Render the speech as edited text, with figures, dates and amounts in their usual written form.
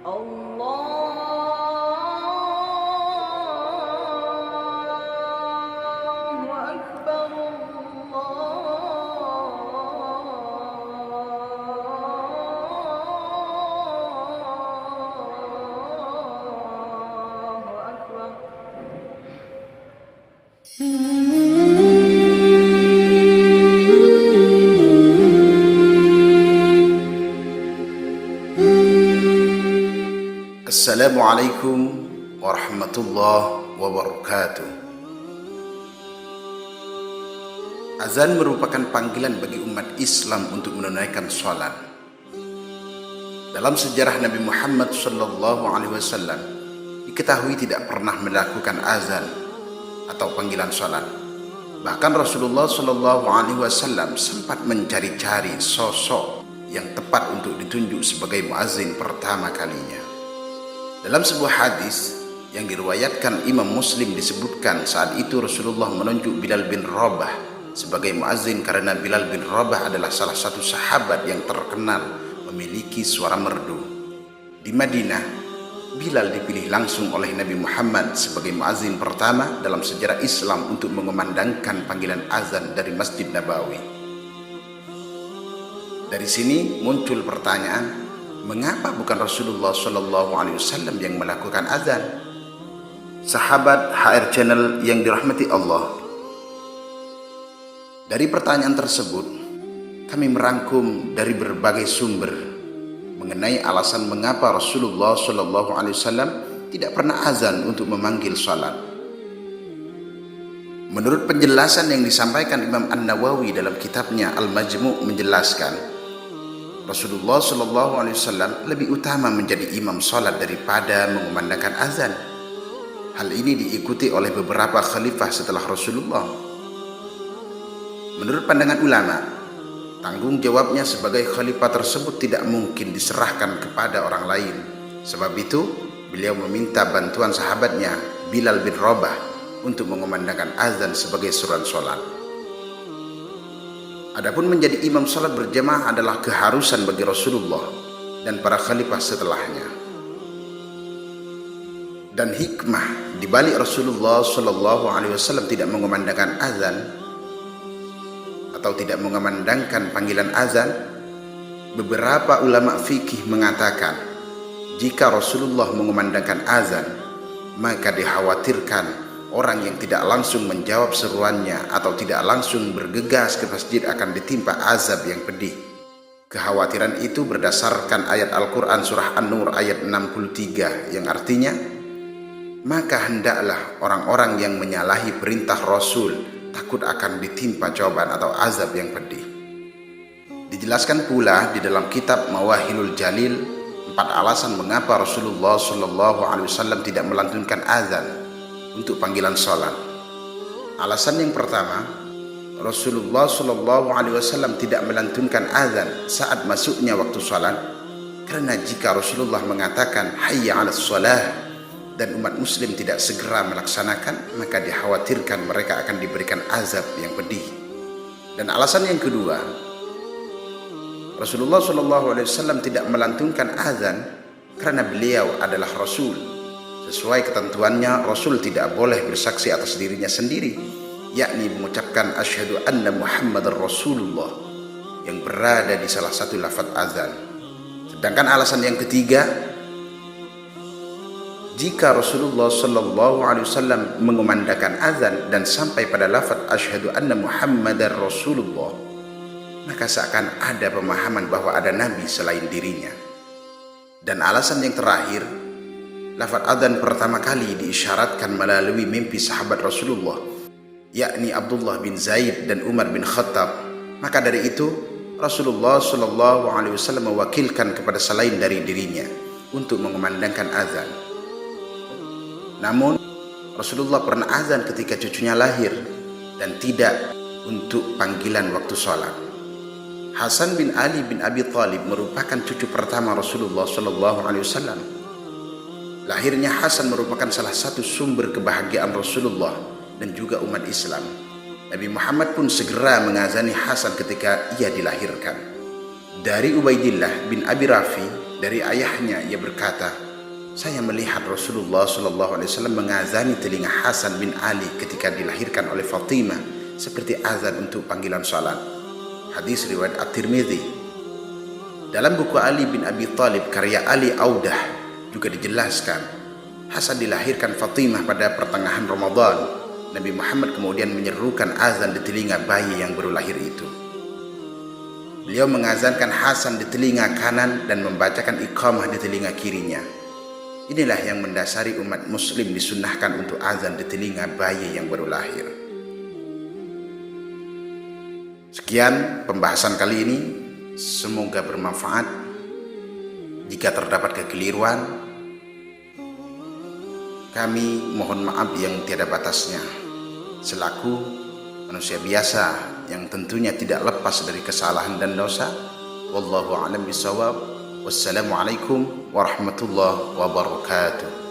الله أكبر الله أكبر. Assalamualaikum warahmatullahi wabarakatuh. Azan merupakan panggilan bagi umat Islam untuk menunaikan sholat. Dalam sejarah Nabi Muhammad SAW diketahui tidak pernah melakukan azan atau panggilan sholat. Bahkan Rasulullah SAW sempat mencari-cari sosok yang tepat untuk ditunjuk sebagai muazzin pertama kalinya. Dalam sebuah hadis yang diriwayatkan Imam Muslim disebutkan saat itu Rasulullah menunjuk Bilal bin Rabah sebagai muazzin karena Bilal bin Rabah adalah salah satu sahabat yang terkenal memiliki suara merdu. Di Madinah, Bilal dipilih langsung oleh Nabi Muhammad sebagai muazzin pertama dalam sejarah Islam untuk mengumandangkan panggilan azan dari Masjid Nabawi. Dari sini muncul pertanyaan, mengapa bukan Rasulullah SAW yang melakukan azan? Sahabat HR Channel yang dirahmati Allah, dari pertanyaan tersebut kami merangkum dari berbagai sumber mengenai alasan mengapa Rasulullah SAW tidak pernah azan untuk memanggil salat. Menurut penjelasan yang disampaikan Imam An-Nawawi dalam kitabnya Al-Majmu' menjelaskan, Rasulullah SAW lebih utama menjadi imam salat daripada mengumandangkan azan. Hal ini diikuti oleh beberapa khalifah setelah Rasulullah. Menurut pandangan ulama, tanggung jawabnya sebagai khalifah tersebut tidak mungkin diserahkan kepada orang lain. Sebab itu, beliau meminta bantuan sahabatnya Bilal bin Rabah untuk mengumandangkan azan sebagai suruhan salat. Adapun menjadi imam salat berjamaah adalah keharusan bagi Rasulullah dan para khalifah setelahnya. Dan hikmah di balik Rasulullah SAW tidak mengumandangkan azan atau tidak mengumandangkan panggilan azan, beberapa ulama fikih mengatakan jika Rasulullah mengumandangkan azan, maka dikhawatirkan orang yang tidak langsung menjawab seruannya atau tidak langsung bergegas ke masjid akan ditimpa azab yang pedih. Kekhawatiran itu berdasarkan ayat Al-Quran surah An-Nur ayat 63 yang artinya, maka hendaklah orang-orang yang menyalahi perintah Rasul takut akan ditimpa cobaan atau azab yang pedih. Dijelaskan pula di dalam kitab Mawahilul Jalil 4 alasan mengapa Rasulullah SAW tidak melantunkan azan untuk panggilan salat. Alasan yang pertama, Rasulullah SAW tidak melantunkan azan saat masuknya waktu salat karena jika Rasulullah mengatakan hayya 'alas shalah dan umat muslim tidak segera melaksanakan, maka dikhawatirkan mereka akan diberikan azab yang pedih. Dan alasan yang kedua, Rasulullah SAW tidak melantunkan azan karena beliau adalah Rasul. Sesuai ketentuannya, Rasul tidak boleh bersaksi atas dirinya sendiri, yakni mengucapkan asyhadu anna Muhammadar Rasulullah yang berada di salah satu lafaz azan. Sedangkan alasan yang ketiga, jika Rasulullah SAW mengumandangkan azan dan sampai pada lafaz asyhadu anna Muhammadar Rasulullah, maka seakan ada pemahaman bahwa ada nabi selain dirinya. Dan alasan yang terakhir, lafaz adzan pertama kali diisyaratkan melalui mimpi sahabat Rasulullah, yakni Abdullah bin Zaid dan Umar bin Khattab. Maka dari itu Rasulullah SAW mewakilkan kepada selain dari dirinya untuk mengumandangkan azan. Namun Rasulullah pernah azan ketika cucunya lahir dan tidak untuk panggilan waktu sholat. Hasan bin Ali bin Abi Thalib merupakan cucu pertama Rasulullah SAW. Lahirnya Hasan merupakan salah satu sumber kebahagiaan Rasulullah dan juga umat Islam. Nabi Muhammad pun segera mengazani Hasan ketika ia dilahirkan. Dari Ubaidillah bin Abi Rafi Dari ayahnya ia berkata, saya melihat Rasulullah SAW mengazani telinga Hasan bin Ali ketika dilahirkan oleh Fatimah seperti azan untuk panggilan salat. Hadis riwayat At-Tirmidzi. Dalam buku Ali bin Abi Thalib karya Ali Audah juga dijelaskan Hasan dilahirkan Fatimah pada pertengahan Ramadan. Nabi Muhammad kemudian menyerukan azan di telinga bayi yang baru lahir itu. Beliau mengazankan Hasan di telinga kanan dan membacakan iqamah di telinga kirinya. Inilah yang mendasari umat muslim disunnahkan untuk azan di telinga bayi yang baru lahir. Sekian pembahasan kali ini, semoga bermanfaat. Jika terdapat kekeliruan, kami mohon maaf yang tiada batasnya. Selaku manusia biasa yang tentunya tidak lepas dari kesalahan dan dosa. Wallahu a'lam bishawab. Wassalamualaikum warahmatullahi wabarakatuh.